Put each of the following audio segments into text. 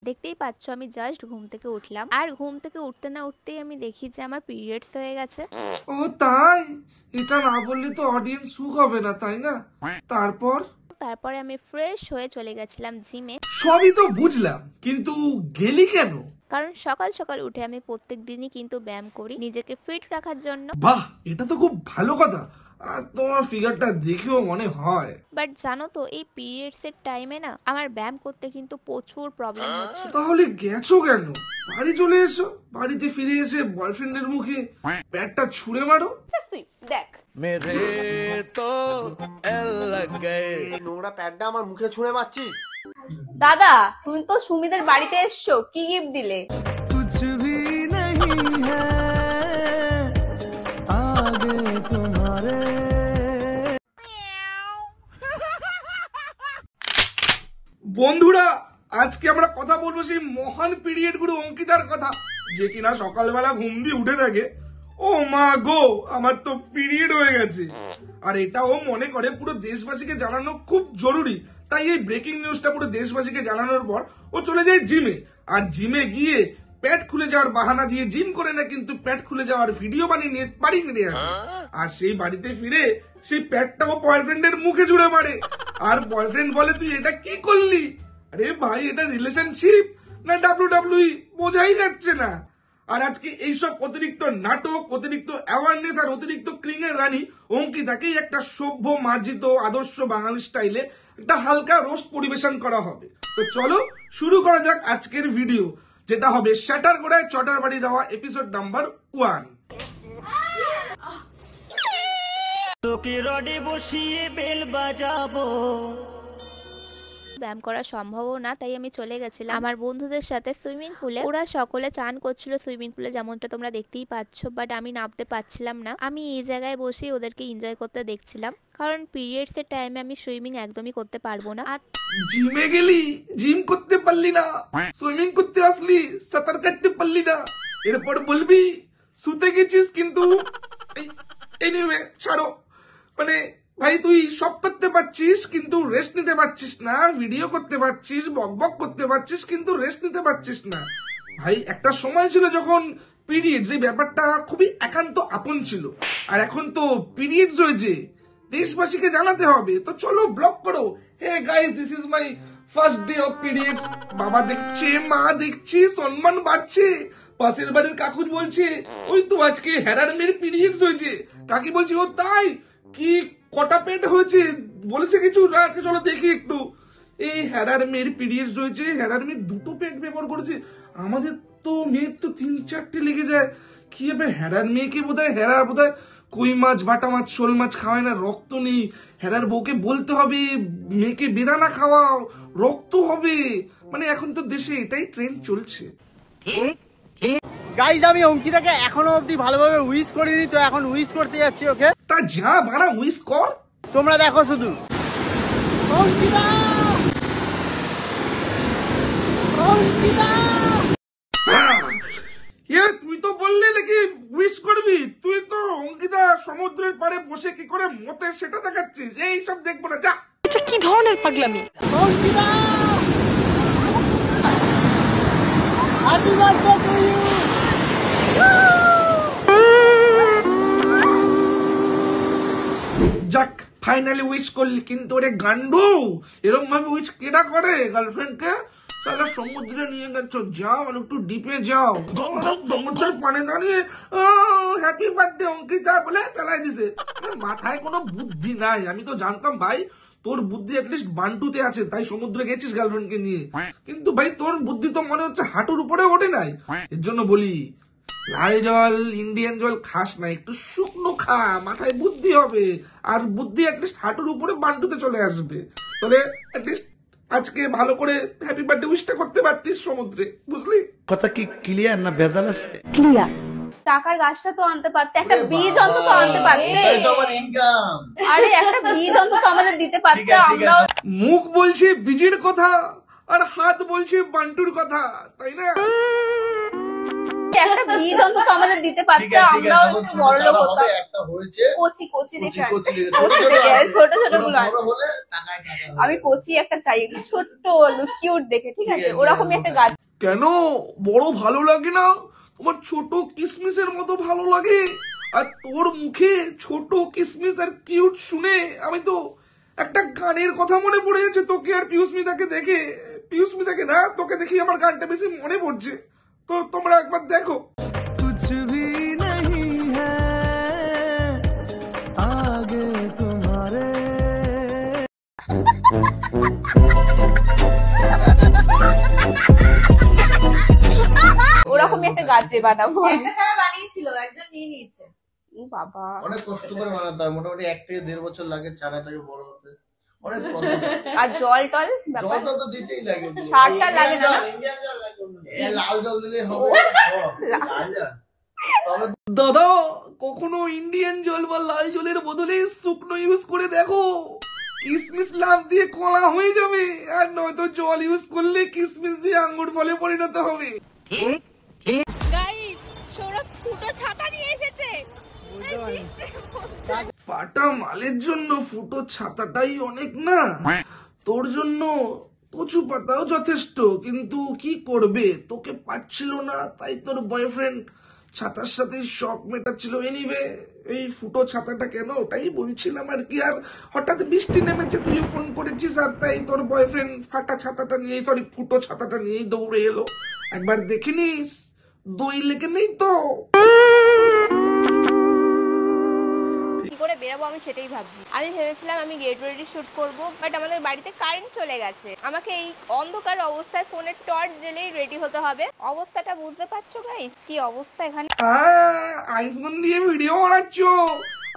দেখতেই পাচ্ছ আমি জাস্ট ঘুম থেকে উঠলাম, আর ঘুম থেকে উঠতে না উঠতেই আমি দেখি যে আমার পিরিয়ডস হয়ে গেছে। ও তাই? এটা না বললে তো অডিয়েন্স হুক হবে না, তাই না? তারপরে আমি ফ্রেশ হয়ে চলে গেছিলাম জিমে। সবই তো বুঝলাম, কিন্তু গেলি কেন? কারণ সকাল সকাল উঠে আমি প্রত্যেক দিনই কিন্তু ব্যায়াম করি নিজেকে ফিট রাখার জন্য। বাহ, এটা তো খুব ভালো কথা। আর তোমার ফিগারটা দেখেও মনে হয়। বাট জানো তো এই পিরিয়ডস এর টাইমে না আমার ব্যায়াম করতে কিন্তু প্রচুর প্রবলেম হচ্ছিল। তাহলে গেছো কেন? বাড়ি চলে এসো, বাড়িতে ফিরে এসে বয়ফ্রেন্ডের মুখে প্যাটটা ছুঁড়ে মারো। তুই দেখ মেরে তো এল লাগ গয়ে। নোংরা প্যাডটা আমার মুখে ছুঁড়ে মারছিস? দাদা তুমি তো সুমিদের বাড়িতে এসছো, কি গিফট দিলে? कुछ भी नहीं है आगे तुम्हारे। বন্ধুরা, আজকে আমরা কথা বলবো সেই মহান পিরিয়ড গুরু অঙ্কিতার কথা, যে কিনা সকালবেলা ঘুম দিয়ে উঠে থাকে, ও মা গো আমার তো পিরিয়ড হয়ে গেছে। আর এটাও মনে করে পুরো দেশবাসীকে জানানো খুব জরুরি, তাই এই ব্রেকিং নিউজটা পুরো দেশবাসীকে জানানোর পর ও চলে যায় জিমে। আর জিমে গিয়ে পেট খুলে যাওয়ার বাহানা দিয়ে জিম করে না, কিন্তু পেট খুলে যাওয়ার ভিডিও বানিয়ে নিয়ে বাড়ি ফিরে আসে। আর সেই বাড়িতে ফিরে সেই পেটটাও বয়ফ্রেন্ডের মুখে জুড়ে মারে। আর বয়ফ্রেন্ড বলে, তুই এটা কি করলি? আরে ভাই, এটা রিলেশনশিপ না WWE বোঝাই যাচ্ছে না। আর আজকে এইসব অতিরিক্ত নাটক, অতিরিক্ত অ্যাওয়ারনেস আর অতিরিক্ত ক্রিং এর রানী অঙ্কিতাকেই একটা সভ্য মার্জিত আদর্শ বাঙালি স্টাইলে একটা হালকা রোস্ট পরিবেশন করা হবে। তো চলো শুরু করা যাক আজকের ভিডিও, যেটা হবে শ্যাটার গোড়ায় চটার বাড়ি দেওয়া এপিসোড নাম্বার 1। তোকে রডে বসিয়ে বেল বাজাবো। ব্যায়াম করা সম্ভবও না, তাই আমি চলে গেছিলাম আমার বন্ধুদের সাথে সুইমিং পুলে। ওরা সকলে চান করছিল সুইমিং পুলে, যেমনটা তোমরা দেখতেই পাচ্ছ, বাট আমি নামতে পারছিলাম না। আমি এই জায়গায় বসে ওদেরকে এনজয় করতে দেখছিলাম, কারণ পিরিয়ডস এর টাইমে আমি সুইমিং একদমই করতে পারবো না। আর জিমে গেলি, জিম করতে পারলি না, সুইমিং করতে আসলি, সাঁতার কাটতে পারলি না, এরপর বলবি শুতে গেছিস। কিন্তু এনিওয়ে ছাড়ো, মানে ভাই তুই সব করতে পারছিস কিন্তু রেস্ট নিতে পারছিস না, ভিডিও করতে পারছিস, বকবক করতে পারছিস কিন্তু রেস্ট নিতে পারছিস না। ভাই একটা সময় ছিল যখন পিরিয়ডস এই ব্যাপারটা খুবই একান্ত আপন ছিল, আর এখন তো পিরিয়ডস হয়েছে, দেশবাসীকে জানাতে হবে। তো চলো ব্লগ করো, hey guys this is my first day of periods. বাবা দেখছে, মা দেখছে, সম্মান বাড়ছে। পাশের বাড়ির কাকু বলছে, ওই তো আজকে হেরার মেয়ের পিরিয়ডস হয়েছে। কাকি বলছে, ও তাই? কি কটা পেট হয়েছে বলেছে কিছু না? আজকে চলো দেখি একটু। এই হেরার মেয়ের পিরিয়ডস হয়েছে, হেরার মেয়ের 2টো পেট ব্যবহার করেছে। আমাদের তো মেয়ের তো 3-4টে লেগে যায়। কি হবে হেরার মেয়েকে? হেরা বোধহয় কই মাছ, বাটা মাছ, শোল মাছ খাওয়ায় না, রক্ত নেই। হেরার বউকে বলতে হবে মেয়েকে বেদানা খাওয়াও, রক্ত হবে। মানে এখন তো দেশে এটাই ট্রেন্ড চলছে। গাইজ আমি অঙ্কিতাকে এখনো অব্দি ভালোভাবে উইশ করিনি, তো এখন উইশ করতে যাচ্ছি ওকে। তা যা বাড়া উইশ কর। তোমরা দেখো শুধু। অঙ্কিতা, অঙ্কিতা। তুই তো বললি নাকি উইশ করবি, তুই তো অঙ্কিতা সমুদ্রের পাড়ে বসে কি করে মতে সেটা দেখাচ্ছিস। এই সব দেখবো না, যা। এটা কি ধরনের পাগলামি? Ankita, happy birthday to you. যাক ফাইনালি উইশ করলি, কিন্তু ওরে গান্ডু এরকম ভাবে উইশ কেটা করে গার্লফ্রেন্ডকে? সারা সমুদ্রে নিয়ে গেছো, যাও আর একটু ডিপে যাও, সমুদ্রের পানে দাঁড়িয়ে হ্যাপি বার্থডে অঙ্কিতা বলে ফেলাই দিছে। মাথায় কোনো বুদ্ধি নাই। আমি তো জানতাম ভাই তোর বুদ্ধি অ্যাটলিস্ট বান্টুতে আছে, তাই সমুদ্রে গেছিস গার্লফ্রেন্ডকে নিয়ে। কিন্তু ভাই তোর বুদ্ধি তো মনে হচ্ছে হাঁটুর উপরে ওঠে নাই। এর জন্য বলি লাল জল ইন্ডিয়ান জল খাস না, একটু শুকনো খা, মাথায় বুদ্ধি হবে। আর বুদ্ধি অ্যাটলিস্ট হাঁটুর উপরে বান্টুতে চলে আসবে। তবে অ্যাটলিস্ট আজকে ভালো করে হ্যাপি বার্থডে উইশটা করতে পারতিস সমুদ্রে, বুঝলি? কথা কি ক্লিয়ার না ভেজাল আছে? ক্লিয়ার। টাকার গাছটা তো আনতে পারতে, একটা বীজ অন্তত আনতে পারতে। আরে একটা বীজ অন্তত আমাদের দিতে পারতে। আমরা মুখ বলছে বীজের কথা আর হাত বলছে বান্টুর কথা, তাই না? একটা বীজ অন্তত আমাদের দিতে পারতো, আমরাও একটু বড় লোক হতাম। কচি কচি দেখে, ছোট ছোট গুলো আমি কচি একটা চাই, একটু ছোট্ট কিউট দেখে, ঠিক আছে? ওরকমই একটা গাছ। কেন বড় ভালো লাগে না? তোমার ছোট কিসমিসের মতো ভালো লাগে। আর তোর মুখে ছোট কিসমিস আর কিউট শুনে আমি তো একটা গানের কথা মনে পড়ে যাচ্ছে তোকে আর পিউস্মিতাকে দেখে। পিউস্মিতাকে না, তোকে দেখি আমার গানটা বেশি মনে পড়ছে। তো তোমরা একবার দেখো। कुछ भी नहीं है आगे तुम्हारे ওরকমই একটা গাছে বানাবো। একটা ছাড়া বানিয়েছিল, একজন নিয়ে নিয়েছে। ও বাবা, অনেক কষ্ট করে বানাতে হয়, মোটামুটি 1 থেকে 1.5 বছর লাগে চারা থেকে বড় হতে, অনেক প্রসেস। আর জল টল জলটা তো দিতেই লাগে, সারটা লাগে না? লাল জল দিলে হবে। তবে দাদা কখনো ইন্ডিয়ান জল বা লাল জলের বদলে শুকনো ইউজ করে দেখো, কিসমিস লাভ দিয়ে কলা হয়ে যাবে। আর নয়তো জল ইউজ করলে কিসমিস দিয়ে আঙ্গুর ফলে পরিণত হবে। সৌরভ ফুটো ছাতা নিয়ে এসেছে। ফাটা মালের জন্য ফুটো ছাতাটাই অনেক না, তোর জন্য কচু পাতাও যথেষ্ট। কিন্তু কি করবে, তোকে পাচ্ছিল না, তাই তোর বয়ফ্রেন্ড ছাতার সাথে শখ মেটাচ্ছিল। এনিওয়ে এই ফুটো ছাতাটা কেন ওটাই বলছিলাম আর কি। আর হঠাৎ বৃষ্টি নেমেছে, তুইও ফোন করেছিস, আর তাই তোর বয়ফ্রেন্ড ফাটা ছাতাটা নিয়ে, সরি ফুটো ছাতাটা নিয়েই দৌড়ে এলো। একবার দেখে নিস দই লেগে নেই তো। কি করে বেরাবো আমি সেটাই ভাবছি। আমি ভেবেছিলাম আমি গেট রেডি শুট করবো, বাট আমাদের বাড়িতে কারেন্ট চলে গেছে। আমাকে এই অন্ধকার অবস্থায় ফোনের টর্চ জ্বেলেই রেডি হতে হবে। অবস্থাটা বুঝতে পারছো গাইস, কি অবস্থা এখানে। আইফোন দিয়ে ভিডিও বানাচ্ছ,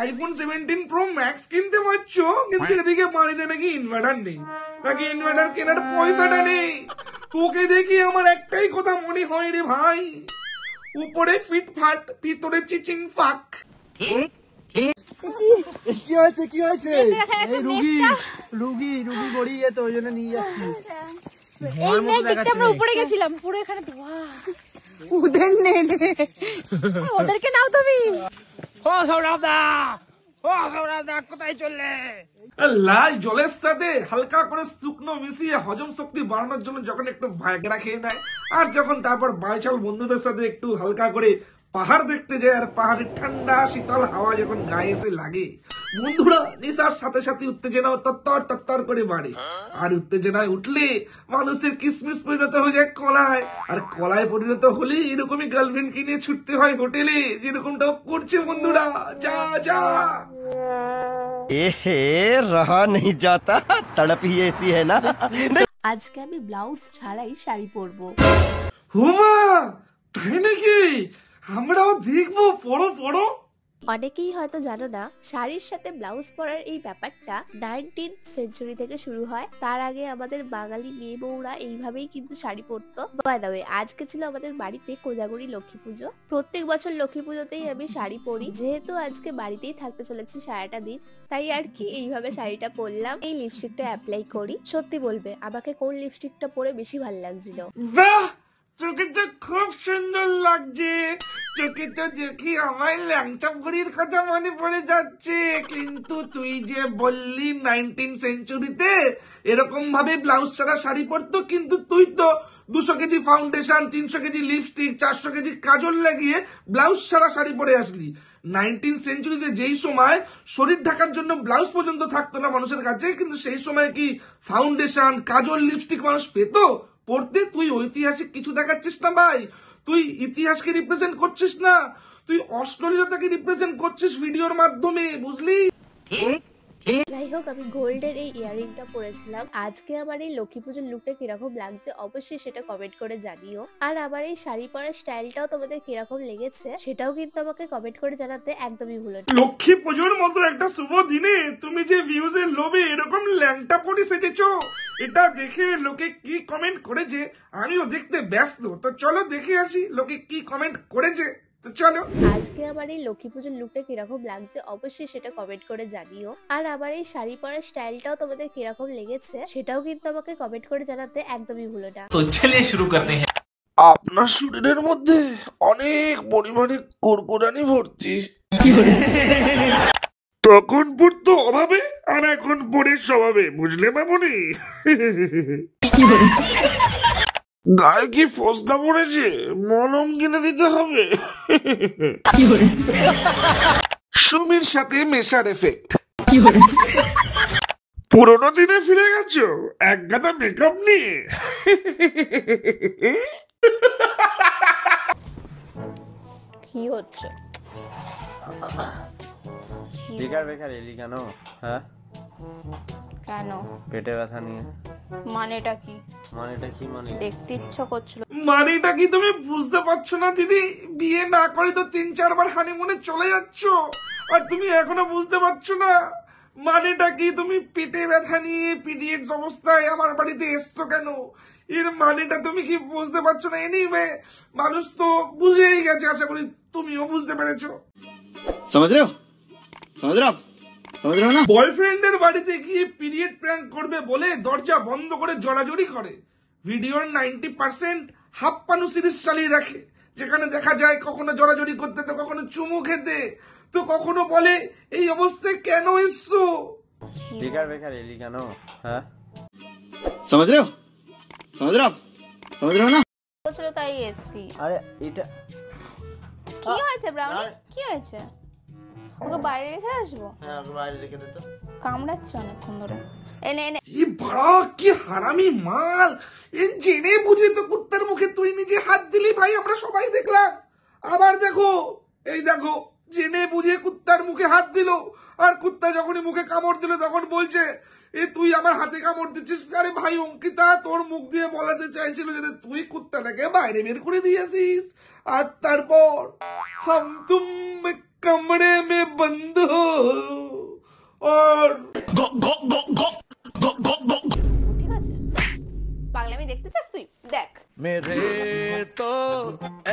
আইফোন 17 প্রো ম্যাক্স কিনতে পারছো, কিন্তু এদিকে বাড়িতে নাকি ইনভার্টার নেই, নাকি ইনভার্টার কেনার পয়সাটা নেই। তোকে দেখি আমার একটাই কথা মনে হয় রে ভাই, উপরে ফিটফাট ভিতরে চিচিং ফাক। কি হয়েছে কি হয়েছে? এই রুগী রুগী রুগী গড়িয়ে তো ওই জন্য নিয়ে যাচ্ছি। এই মেঘ দেখতে আমরা উপরে গেছিলাম, পুরো এখানে ধোয়া। ওদের নে ওদেরকে নাও তুমি। ও সৌরভ দা, ও সৌরভ দা কোথায় চললে? লাল জলের সাথে হালকা করে শুকনো মিশিয়ে হজম শক্তি বাড়ানোর জন্য যখন একটু ভাগড়া খেয়ে নেয়, আর যখন তারপর বাইচাল বন্ধুদের সাথে একটু হালকা করে পাহাড় দেখতে যায়, আর পাহাড়ের ঠান্ডা শীতল হাওয়া যখন গায়ে এসে লাগে, বন্ধুরা নেশার সাথে সাথে উত্তেজনাও তত্তর তত্তর করে বাড়ে। আর উত্তেজনায় উঠলে মানুষের কিসমিস পরিণত হয়ে যায় কলায়, আর কলায় পরিণত হলে এরকমই গার্লফ্রেন্ড কিনে ছুটতে হয় হোটেলে, যেরকমটা করছে বন্ধুরা। যা যা এহে রহা নেই যাতা, তড়প হি ऐसी है ना। আজকে আমি ব্লাউজ ছাড়াই শাড়ি পরবো। হুমা তাই নাকি? আমরাও দেখবো, পড়ো পড়ো। অনেকেই হয়তো জানো না, শাড়ির সাথে ব্লাউজ পরার এই ব্যাপারটা 19th সেঞ্চুরি থেকে শুরু হয়। তার আগে আমাদের বাঙালি মেয়ে বউরা এইভাবেই কিন্তু শাড়ি পরতো। বাই দ্য ওয়ে, আজকে ছিল আমাদের বাড়িতে কোজাগরি লক্ষ্মী পুজো। প্রত্যেক বছর লক্ষ্মী পুজোতেই আমি শাড়ি পরি, যেহেতু আজকে বাড়িতেই থাকতে চলেছি সারাটা দিন, তাই আর কি এইভাবে শাড়িটা পরলাম। এই লিপস্টিকটা অ্যাপ্লাই করি। সত্যি বলবে আমাকে কোন লিপস্টিকটা পরে বেশি ভালো লাগছিল? বাহ, তোকে তো খুব সুন্দর লাগছে। তোকে তো দেখি আমার ল্যাংটা বুড়ির কথা মনে পড়ে যাচ্ছে। কিন্তু তুই যে বললি 19 সেঞ্চুরিতে এরকম ভাবে ব্লাউজ ছাড়া শাড়ি পরতো, কিন্তু তুই তো 200 KG foundation, 300 KG lipstick, 400 KG কাজল লাগিয়ে ব্লাউজ ছাড়া শাড়ি পরে আসলি। 19 সেঞ্চুরিতে যেই সময় শরীর ঢাকার জন্য ব্লাউজ পর্যন্ত থাকতো না মানুষের কাছে, কিন্তু সেই সময় কি ফাউন্ডেশন, কাজল, লিপস্টিক মানুষ পেতো পড়তে? তুই ঐতিহাসিক কিছু দেখাচ্ছিস না ভাই, তুই ইতিহাসকে রিপ্রেজেন্ট করছিস না, তুই অশ্লীলতাকে রিপ্রেজেন্ট করছিস ভিডিওর মাধ্যমে, বুঝলি? যাই হোক, আমি গোল্ডের এই ইয়াররিংটা পরেছিলাম। আজকে আমার এই লক্ষ্মী পুজোর লুকটা কিরকম লাগছে অবশ্যই সেটা কমেন্ট করে জানিও। আর আমার এই শাড়ি পরার স্টাইলটাও তোমাদের কিরকম লেগেছে সেটাও কিন্তু আমাকে কমেন্ট করে জানাতে একদমই ভুলো না। লক্ষ্মী পুজোর মতো একটা শুভ দিনে তুমি যে ভিউজের লোভে এরকম ল্যাংটা পরে সেজেছো, এটা দেখে লোকে কি কমেন্ট করেছে আমিও দেখতে ব্যস্ত। তো চলো দেখে আসি লোকে কি কমেন্ট করেছে। তো চলো। আজকে আমার এই লক্ষ্মী পুজোর লুকটা কিরকম লাগছে অবশ্যই সেটা কমেন্ট করে জানিও। আর আমার এই শাড়ি পরার স্টাইলটাও তোমাদের কিরকম লেগেছে সেটাও কিন্তু আমাকে কমেন্ট করে জানাতে একদমই ভুলো না। তো চলিए शुरू करते हैं। আপনার শরীরের মধ্যে অনেক পরিমাণে কুরকুরানি ভর্তি। তখন পড়তো অভাবে আর এখন পড়ে স্বভাবে, বুঝলে মামনি? গায়ে কি ফসকা পড়েছে, মলম কিনে দিতে হবে। সুমির সাথে মেশার এফেক্ট। পুরোনো দিনে ফিরে গেছো এক গাদা মেকআপ নিয়ে। কি হচ্ছে? বেকার বেকার এলি কেন? হ্যাঁ কেন? পেটে ব্যথা নিয়ে। মানেটা কি? মানেটা কি? মানে দেখতে ইচ্ছা করছিল। মানেটা কি তুমি বুঝতে পারছো না দিদি? বিয়ে না করে তো 3-4 বার হানিমুনে চলে যাচ্ছ, আর তুমি এখনো বুঝতে পারছো না মানেটা কি? তুমি পেটে ব্যথা নিয়ে পিরিয়ডস অবস্থায় আমার বাড়িতে এসছো কেন? এর মানেটা তুমি কি বুঝতে পারছো না? এনিওয়ে, মানুষ তো বুঝেই গেছে, আশা করি তুমিও বুঝতে পেরেছো। समझ रहे हो? समझ रहे हो आप? समझ रहे हो ना? বয়ফ্রেন্ডের বাড়িতে গিয়ে পিরিয়ড প্র্যাঙ্ক করবে বলে দরজা বন্ধ করে জড়াজড়ি করে। ভিডিওর 90% হাফ পানু সিরিজ চালিয়ে রাখে, যেখানে দেখা যায় কখনো জড়াজড়ি করতে, তো কখনো চুমু খেতে, তো কখনো বলে এই অবস্থায় কেন এসছো। বেকার বেকার এলি কেন? হ্যাঁ समझ रहे हो? समझ रहे हो आप? समझ रहे हो ना? বলছিল তাই এসছি। আরে এটা কি হয়েছে ব্রাউনি? কি হয়েছে? ওকে বাইরে রেখে আসবো? হ্যাঁ বাইরে রেখে দে তো। কামড়াচ্ছে অনেকক্ষণ ধরে। এনে এনে। কি বড় কি হারামি মাল! এই জেনে বুঝে তো কুত্তার মুখে তুই নিজে হাত দিলি ভাই, আমরা সবাই দেখলাম। আবার দেখো, এই দেখো, জেনে বুঝে কুত্তার মুখে হাত দিল, আর কুত্তা যখনই মুখে কামড় দিল তখন বলছে এ তুই আমার হাতে কামড় দিচ্ছিস। আরে ভাই অঙ্কিতা, তোর মুখ দিয়ে বলাতে চাইছিল যে তুই কুত্তাটাকে বাইরে বের করে দিয়েছিস, আর তারপর হাম তুম কামড়ে মে বন্ধ হো और ঠিক আছে? পাগলামি দেখতে চাস তুই? দেখ। मेरे तो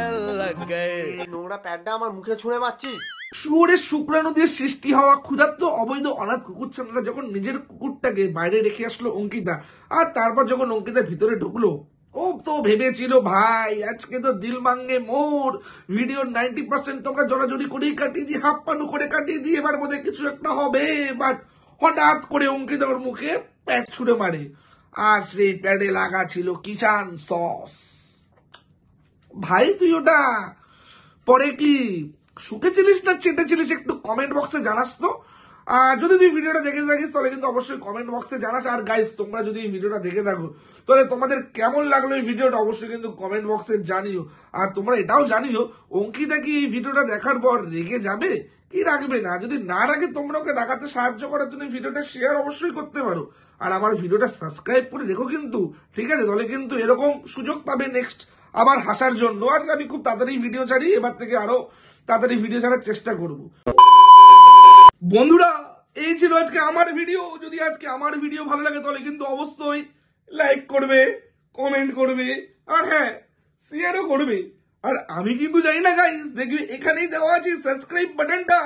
एल लग गए। নোংরা প্যাডটা আমার মুখে ছুঁড়ে মারছিস? শুয়োরের শুক্রাণু দিয়ে সৃষ্টি হওয়া ক্ষুধার্ত অবৈধ অনাথ কুকুরছানারা যখন নিজের কুকুরটাকে বাইরে রেখে আসলো অঙ্কিতা, আর তারপর যখন অঙ্কিতা ভিতরে ঢুকলো, ও তো ভেবেছিল ভাই আজকে তো দিল মাঙ্গে মোর, ভিডিওর 90% তোমরা জড়াজড়ি করেই কাটিয়ে দিয়ে, হাফ পানু করে কাটিয়ে দিয়ে, এবার বোধহয় কিছু একটা হবে। বাট হঠাৎ করে অঙ্কিতা ওর মুখে প্যাড ছুড়ে মারে, আর সেই প্যাডে লাগা ছিল কিষান সস। ভাই তুই ওটা পরে কি শুকেছিলিস না চেটেছিলিস একটু কমেন্ট বক্সে জানাস তো। যদি তুই ভিডিওটা দেখে থাকিস তাহলে কিন্তু অবশ্যই কমেন্ট বক্সে জানাস। আর গাইস, তোমরা যদি এই ভিডিওটা দেখে থাকো তাহলে তোমাদের কেমন লাগলো এই ভিডিওটা অবশ্যই কিন্তু কমেন্ট বক্সে জানিও। আর তোমরা এটাও জানিও অঙ্কিতা কি এই ভিডিওটা দেখার পর রেগে যাবে কি রাখবে না। যদি না রাখে তোমরা ওকে রাখাতে সাহায্য করার জন্য ভিডিওটা শেয়ার অবশ্যই করতে পারো, আর আমার ভিডিওটা সাবস্ক্রাইব করে রেখো কিন্তু, ঠিক আছে? তাহলে কিন্তু এরকম সুযোগ পাবে নেক্সট আবার হাসার জন্য। আর আমি খুব তাড়াতাড়ি ভিডিও ছাড়ি, এবার থেকে আরো তাড়াতাড়ি ভিডিও ছাড়ার চেষ্টা করব। বন্ধুরা, এই ছিল আজকে আমার ভিডিও। যদি আজকে আমার ভিডিও ভালো লাগে তাহলে কিন্তু অবশ্যই লাইক করবে, কমেন্ট করবে, আর হ্যাঁ শেয়ারও করবে। আর আমি কিন্তু জানি না গাইস, দেখবি এখানেই দেওয়া আছে সাবস্ক্রাইব বাটনটা,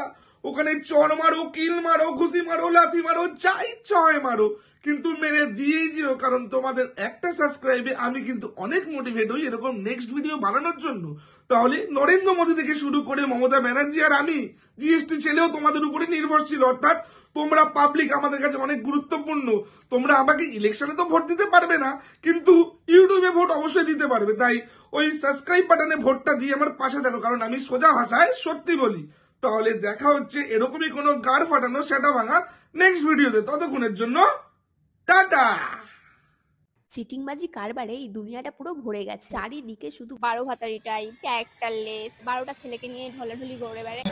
ওখানে চড় মারো, কিল মারো, ঘুষি মারো, লাথি মারো, যা ইচ্ছা হয় মারো, কিন্তু মেরে দিয়েই যেও, কারণ তোমাদের একটা সাবস্ক্রাইবে আমি কিন্তু অনেক মোটিভেট হই এরকম নেক্সট ভিডিও বানানোর জন্য। তাহলে নরেন্দ্র মোদী থেকে শুরু করে মমতা ব্যানার্জি আর আমি জিএসটি ছেলেও তোমাদের উপরে নির্ভরশীল, অর্থাৎ তোমরা পাবলিক আমাদের কাছে অনেক গুরুত্বপূর্ণ। তোমরা আমাকে ইলেকশনে তো ভোট দিতে পারবে না, কিন্তু ইউটিউবে ভোট অবশ্যই দিতে পারবে। তাই ওই সাবস্ক্রাইব বাটনে ভোটটা দিয়ে আমার পাশে থাকো, কারণ আমি সোজা ভাষায় সত্যি বলি। তাহলে দেখা হচ্ছে এরকমই কোনো গাড় ফাটানো সেটা ভাঙা নেক্সট ভিডিওতে। ততক্ষণের জন্য টাটা। চিটিংবাজি কারবারে এই দুনিয়াটা পুরো ভরে গেছে, চারিদিকে শুধু 12 ভাতারি টাইপ, ক্যারেক্টারলেস, 12টা ছেলেকে নিয়ে ঢলাঢলি করে বেড়ায়।